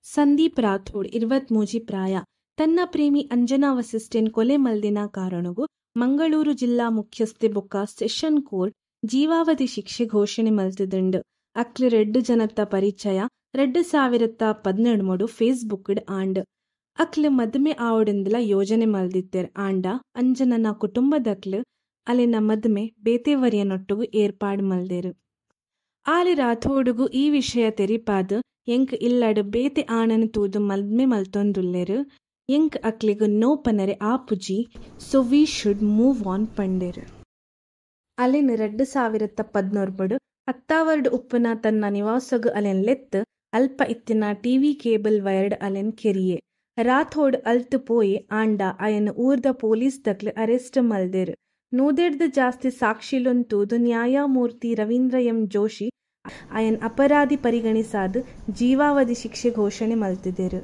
ಸಂದೀಪ್ ರಾಥೋಡ್ 23 ಪ್ರಾಯ ತನ್ನ ಪ್ರೇಮಿ ಅಂಜನಾ ವಸಿಷ್ಠನ್ ಕೊಲೆ ಮಲ್ದಿನ ಕಾರಣಗೂ ಮಂಗಳೂರು ಜಿಲ್ಲಾ ಮುಖ್ಯಸ್ಥೆ ಬೊಕ್ಕ ಸೆಷನ್ ಕೋರ್ಟ್ ಜೀವಾವಧಿ ಶಿಕ್ಷೆ ಘೋಷಣೆ ಮಲ್ತಿದುಂಡು. ಅಕ್ಲು 2 ಜನತ್ತ ಪರಿಚಯ 2017 ಫೇಸ್ಬುಕ್ಡ್ ಆಂಡ್ ಅಕ್ಲು ಮದ್ಮೆ ಆವಡಿಂದಲ ಯೋಜನೆ ಮಲ್ದಿತ್ತೆರ್ ಆಂಡ ಅಂಜನನ ಕುಟುಂಬದಕ್ಲು ಅಲಿನ ಮದ್ಮೆ ಬೇತೆವರಿಯನೊಟ್ಟುಗು ಏರ್ಪಾಡು ಮಲ್ದೆರು. ಆಲಿ ರಾಥೋಡುಗು ಈ ವಿಷಯ ತೆರಿಪಾದು ಎಂಕ್ ಇಲ್ಲಡು ಬೇತೆ ಆಣನು ತೂದು ಮದ್ಮೆ ಮಲ್ತೊಂದುಲ್ಲೆರು. ಎಂಕ್ ಅಕ್ಲಿಗು ನೋ ಪನರೆ ಆಪುಜಿ so we should move on ಪಂಡೆರು. ಅಲೆನ್ 2017 ಹತ್ತಾವರ್ಡ್ ಉಪ್ಪುನ ತನ್ನ ನಿವಾಸಗು ಅಲೆನ್ ಲೆತ್ತು ಅಲ್ಪ ಇತ್ತಿನ ಟಿವಿ ಕೇಬಲ್ ವೈರ್ಡ್ ಅಲೆನ್ ಕೆರಿಯೆ. ರಾಥೋಡ್ ಅಲ್ತು ಪೋಯಿ ಆಂಡ ಅಯನ್ ಊರ್ದ ಪೊಲೀಸ್ ದಕ್ಲು ಅರೆಸ್ಟ್ ಮಲ್ದೆರು. 100 ಜಾಸ್ತಿ ಸಾಕ್ಷಿಲೊನ್ ತೂದು ನ್ಯಾಯಮೂರ್ತಿ ರವೀಂದ್ರ ಎಂ ಜೋಶಿ ಅಯನ್ ಅಪರಾಧಿ ಪರಿಗಣಿಸಾದು ಜೀವಾವಧಿ ಶಿಕ್ಷೆ ಘೋಷಣೆ ಮಲ್ತಿದೆರು.